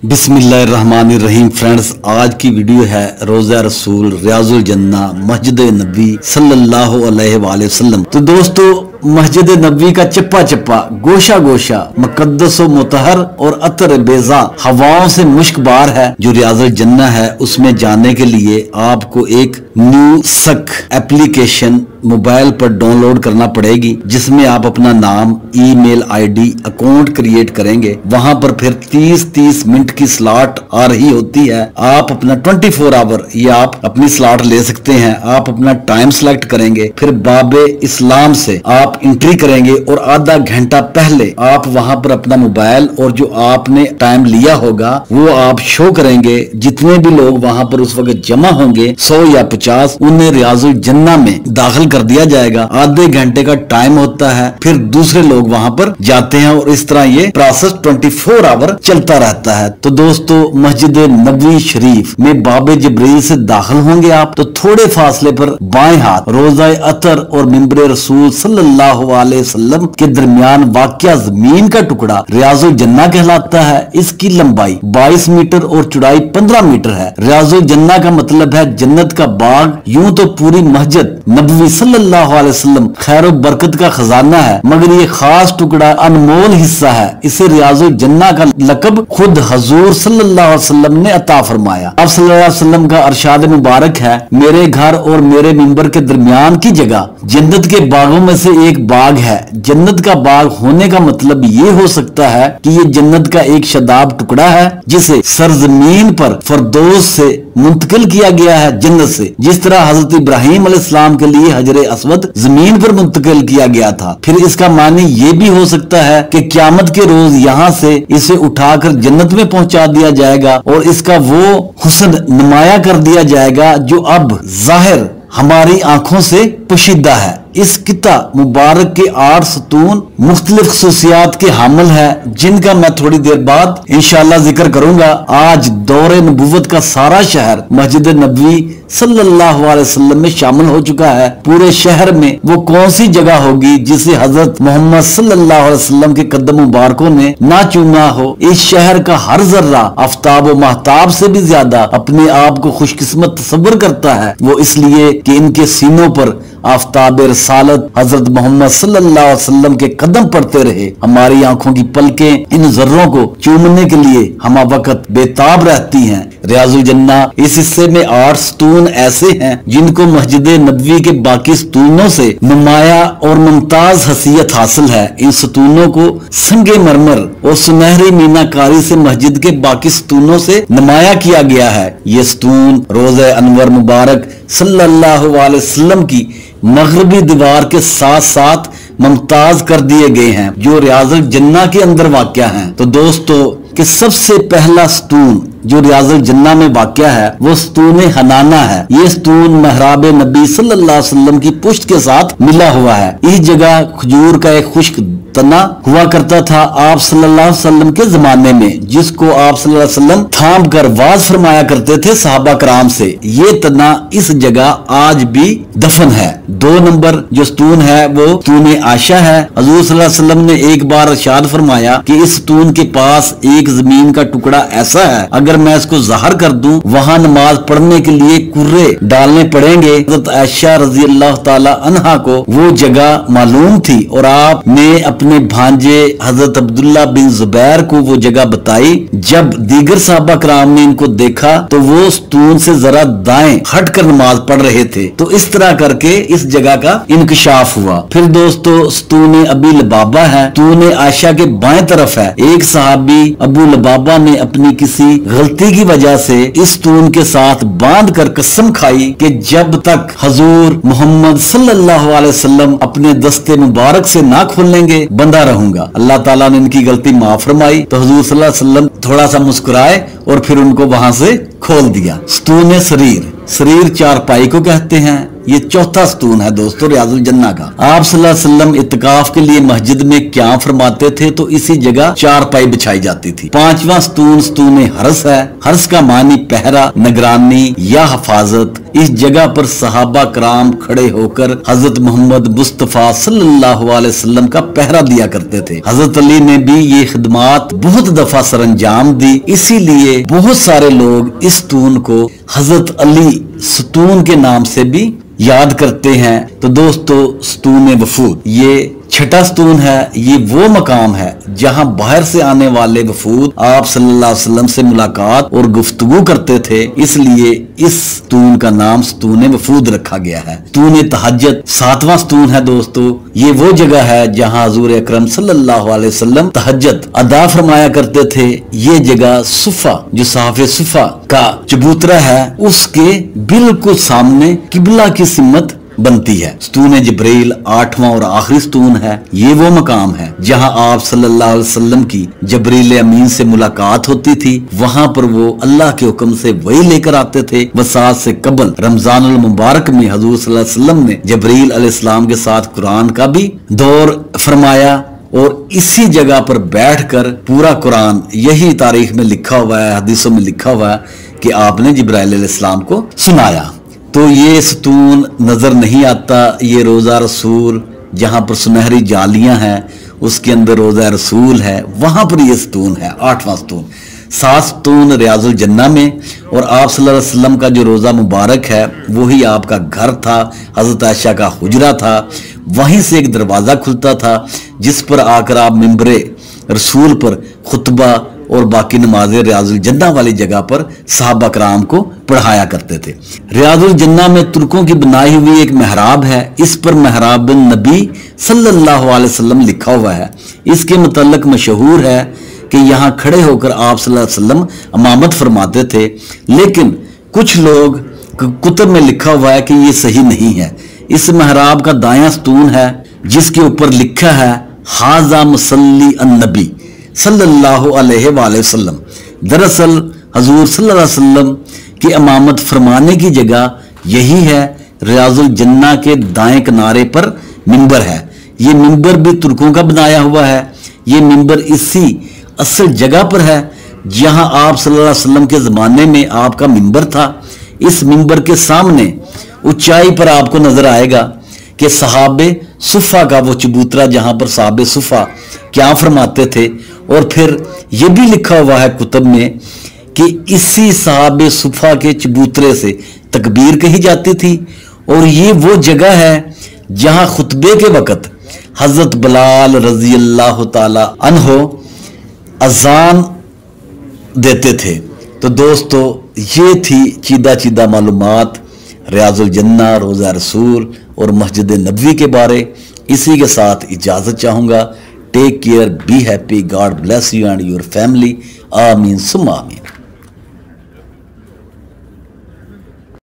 बिस्मिल्लाहिर्रहमानिर्रहीम। फ्रेंड्स, आज की वीडियो है रोज़ा रसूल रियाजुल जन्ना मस्जिद नबी सल्लल्लाहु अलैहि वसल्लम। तो दोस्तों, मस्जिद नबी का चप्पा चप्पा, गोशा गोशा, मुकद्दस व मुतहर और अतर बेजा हवाओं से मुश्कबार है जो रियाजुल जन्ना है। उसमें जाने के लिए आपको एक न्यू सक एप्लीकेशन मोबाइल पर डाउनलोड करना पड़ेगी, जिसमें आप अपना नाम, ईमेल आईडी, अकाउंट क्रिएट करेंगे। वहां पर फिर 30-30 मिनट की स्लॉट आ रही होती है। आप अपना 24 आवर ये आप अपनी स्लॉट ले सकते हैं। आप अपना टाइम सेलेक्ट करेंगे, फिर बाबे इस्लाम से आप एंट्री करेंगे और आधा घंटा पहले आप वहां पर अपना मोबाइल और जो आपने टाइम लिया होगा वो आप शो करेंगे। जितने भी लोग वहां पर उस वक्त जमा होंगे, 100 या 50, उन्हें रियाजुल जन्ना में दाखिल कर दिया जाएगा। आधे घंटे का टाइम होता है, फिर दूसरे लोग वहां पर जाते हैं और इस तरह ये प्रोसेस 24 आवर चलता रहता है। तो दोस्तों, मस्जिद नबवी शरीफ में बाबे जिब्रील से दाखिल होंगे आप तो थोड़े फासले पर बाएं हाथ रोजा अतर और मिंबर रसूल सल्लल्लाहु अलैहि वसल्लम के दरमियान वाक़या जमीन का टुकड़ा रियाजुल जन्ना कहलाता है। इसकी लंबाई 22 मीटर और चौड़ाई 15 मीटर है। रियाजुल जन्ना का मतलब है जन्नत का बाग। यूं तो पूरी मस्जिद नबवी सल्लल्लाहु अलैहि वसल्लम खैर बरकत का खजाना है, मगर ये खास टुकड़ा अनमोल हिस्सा है। इसे रियाजुल जन्ना का लकब खुद हजूर सल्लल्लाहु अलैहि वसल्लम ने अता फरमाया। अब सल्लल्लाहु अलैहि वसल्लम का अरशाद मुबारक है, मेरे घर और मेरे मिंबर के दरमियान की जगह जन्नत के बागों में से एक बाग है। जन्नत का बाग होने का मतलब ये हो सकता है कि ये जन्नत का एक शदाब टुकड़ा है जिसे सरजमीन पर फरदौस से मुंतकिल किया गया है जन्नत से, जिस तरह हजरत इब्राहिम अलैहिस्सलाम के लिए हजरे अस्वद जमीन पर मुंतकिल किया गया था। फिर इसका मानी ये भी हो सकता है कि क़यामत के रोज यहाँ से इसे उठाकर जन्नत में पहुंचा दिया जाएगा और इसका वो हुस्न नुमाया कर दिया जाएगा जो अब जाहिर हमारी आंखों से पोशीदा है। इस किता मुबारक के 8 सतून मुख्तलिफ खुसूसियात के हामिल है, जिनका मैं थोड़ी देर बाद इंशाअल्लाह जिक्र करूंगा। आज दौरे नबूवत का सारा शहर मस्जिद नबवी सल्लल्लाहु अलैहि वसल्लम में शामिल हो चुका है। पूरे शहर में वो कौन सी जगह होगी जिसे हजरत मोहम्मद सल्लल्लाहु अलैहि वसल्लम के कदम मुबारकों ने ना चूमा हो। इस शहर का हर जर्रा आफ्ताब व महताब से भी ज्यादा अपने आप को खुशकिस्मत तस्वर करता है। वो इसलिए कि इनके सीनों पर आफ्ताब रसालत हजरत मोहम्मद सल्लल्लाहु अलैहि वसल्लम के कदम पड़ते रहे। हमारी आंखों की पलकें इन जर्रों को चूमने के लिए हम वक्त बेताब रहती हैं। रियाजुल जन्ना इस हिस्से में 8 सतून ऐसे हैं जिनको मस्जिद नबवी के बाकी सतूनों से नुमाया और मुमताज हसीयत हासिल है। इन सतूनों को संगे मरमर और सुनहरी मीनाकारी से मस्जिद के बाकी सतूनों से नुमाया किया गया है। ये सतून रोज़े अनवर मुबारक सल्लल्लाहु अलैहि वसल्लम की मगरबी दीवार के साथ साथ मुमताज कर दिए गए हैं, जो रियाजुल जन्ना के अंदर वाक़या हैं। तो दोस्तों, कि सबसे पहला सतून जो रियाजुल जन्ना में वाक़या है वो सतून हनाना है। ये सतून महराब नबी सल्लल्लाहु अलैहि वसल्लम की पुश्त के साथ मिला हुआ है। इस जगह खजूर का एक खुश्क तना हुआ करता था आप सल्लल्लाहु अलैहि वसल्लम के जमाने में, जिसको आप सल्लल्लाहु अलैहि वसल्लम थाम कर वाज फरमाया करते थे सहाबा कराम से। ये तना इस जगह आज भी दफन है। 2 नंबर जो सतून है वो सतून आयशा है। हजूर सल्लल्लाहु अलैहि वसल्लम ने एक बार इरशाद फरमाया कि इस सतून के पास एक जमीन का टुकड़ा ऐसा है, अगर मैं इसको ज़ाहिर कर दूं वहां नमाज पढ़ने के लिए कुर्रे डालने पड़ेंगे। हज़रत आयशा रज़ी अल्लाह ताला अन्हा को वो जगह मालूम थी और आपने अपने भांजे हजरत अब्दुल्ला बिन जुबैर को वो जगह बताई। जब दीगर साहबा कराम ने इनको देखा तो वो सतून से जरा दाएं हटकर नमाज पढ़ रहे थे। तो इस तरह करके इस जगह का इंकशाफ हुआ। फिर दोस्तों, सतून अबी लबाबा है, सतून आयशा के बाएं तरफ है। एक सहाबी अबू लबाबा ने अपनी किसी गलती की वजह से इस सतून के साथ बांध कर कसम खाई कि जब तक हजूर मोहम्मद सल्लल्लाहु अलैहि वसल्लम अपने दस्ते मुबारक से ना खोलेंगे बंधा रहूंगा। अल्लाह ताला ने इनकी गलती माफ फरमाई तो हजूर सल्लल्लाहु अलैहि वसल्लम थोड़ा सा मुस्कुराए और फिर उनको वहां से खोल दिया। सतून शरीर, शरीर चारपाई को कहते हैं। ये चौथा सतून है दोस्तों रियाजुल जन्ना का। आप सल्लल्लाहु अलैहि वसल्लम इत्तिकाफ के लिए मस्जिद में क्या फरमाते थे तो इसी जगह चारपाई बिछाई जाती थी। 5वां सतून सतून हर्स है। हर्स का मानी पहरा, निगरानी या हिफाजत। इस जगह पर सहाबा कराम खड़े होकर हजरत मोहम्मद मुस्तफ़ा सल्लल्लाहु अलैहि वसल्लम का पहरा दिया करते थे। हजरत अली ने भी ये खिदमात बहुत दफा सरंजाम दी, इसीलिए बहुत सारे लोग इस स्तून को हजरत अली स्तून के नाम से भी याद करते हैं। तो दोस्तों, स्तून वफूद ये छठा स्तून है। ये वो मकाम है जहां बाहर से आने वाले वफूद आप सल्लल्लाहु अलैहि वसल्लम से मुलाकात और गुफ्तगू करते थे, इसलिए इस स्तून का नाम स्तून वफूद रखा गया है। स्तून तहज्जुद सातवां स्तून है दोस्तों। ये वो जगह है जहां हुजूर अकरम सल्लल्लाहु अलैहि वसल्लम तहज्जुद अदा फरमाया करते थे। ये जगह सुफा, जो साफे सुफा का चबूतरा है, उसके बिल्कुल सामने किबला की सिमत बनती है। स्तून जिब्रील आठवां और आखिरी स्तून है। ये वो मकाम है जहां आप सल्लल्लाहु अलैहि वसल्लम की जबरील अमीन से मुलाकात होती थी। वहां पर वो अल्लाह के हुक्म से वही लेकर आते थे। वसात से कबल रमजानुल मुबारक में हजूर सल्लल्लाहु अलैहि वसल्लम ने जबरील अलैहिस्सलाम के साथ कुरान का भी दौर फरमाया और इसी जगह पर बैठकर पूरा कुरान, यही तारीख में लिखा हुआ है, हदीसों में लिखा हुआ है कि आपने जिब्राइल अलैहिस्सलाम को सुनाया। तो ये स्तून नजर नहीं आता। ये रोजा रसूल जहां पर सुनहरी जालियां हैं, उसके अंदर रोजा रसूल है, वहां पर ये स्तून है, आठवां स्तून। सात स्तून रियाजुल जन्ना में, और आप सल्लल्लाहु अलैहि वसल्लम का जो रोजा मुबारक है वही आपका घर था, हजरत आयशा का हुजरा था। वहीं से एक दरवाजा खुलता था जिस पर आकर आप मिंबरे रसूल पर खुतबा और बाकी नमाजें रियाजुल जन्ना वाली जगह पर सहाबा कराम को पढ़ाया करते थे। रियाजुल जन्ना में तुर्कों की बनाई हुई एक मेहराब है। इस पर मेहराब बिन नबी सल्लल्लाहु अलैहि वसल्लम लिखा हुआ है। इसके मुतल्लक मशहूर है कि यहाँ खड़े होकर आप सल्लल्लाहु अलैहि वसल्लम इमामत फरमाते थे, लेकिन कुछ लोग कुतुब में लिखा हुआ है कि ये सही नहीं है। इस मेहराब का दायां स्तून है जिसके ऊपर लिखा है हाजा मुसल्ली अन्नबी सल्लल्लाहु अलैहि वसल्लम। दरअसल हजूर सल्लल्लाहु अलैहि वसल्लम की इमामत फरमाने की जगह यही है। रियाजुल जन्ना के दाएं किनारे पर मिंबर है। ये मिंबर भी तुर्कों का बनाया हुआ है। ये मिंबर इसी असल जगह पर है जहां आप सल्लल्लाहु अलैहि वसल्लम के ज़माने में आपका मिंबर था। इस मिंबर के सामने ऊंचाई पर आपको नजर आएगा कि सहाबे सुफा का वो चबूतरा जहां पर सहाबे सुफा क्या फरमाते थे। और फिर ये भी लिखा हुआ है कुतुब में कि इसी सहाबे सुफा के चबूतरे से तकबीर कही जाती थी। और ये वो जगह है जहां खुतबे के वक़्त हजरत बिलाल रजी अल्लाह ताला अन्हो अजान देते थे। तो दोस्तों, ये थी चीदा चीदा मालूमात रियाजुल जन्ना, रोज़ा रसूल और मस्जिद नबवी के बारे। इसी के साथ इजाज़त चाहूँगा। Take care, be happy, God bless you and your family. आमीन सुम्मा आमीन।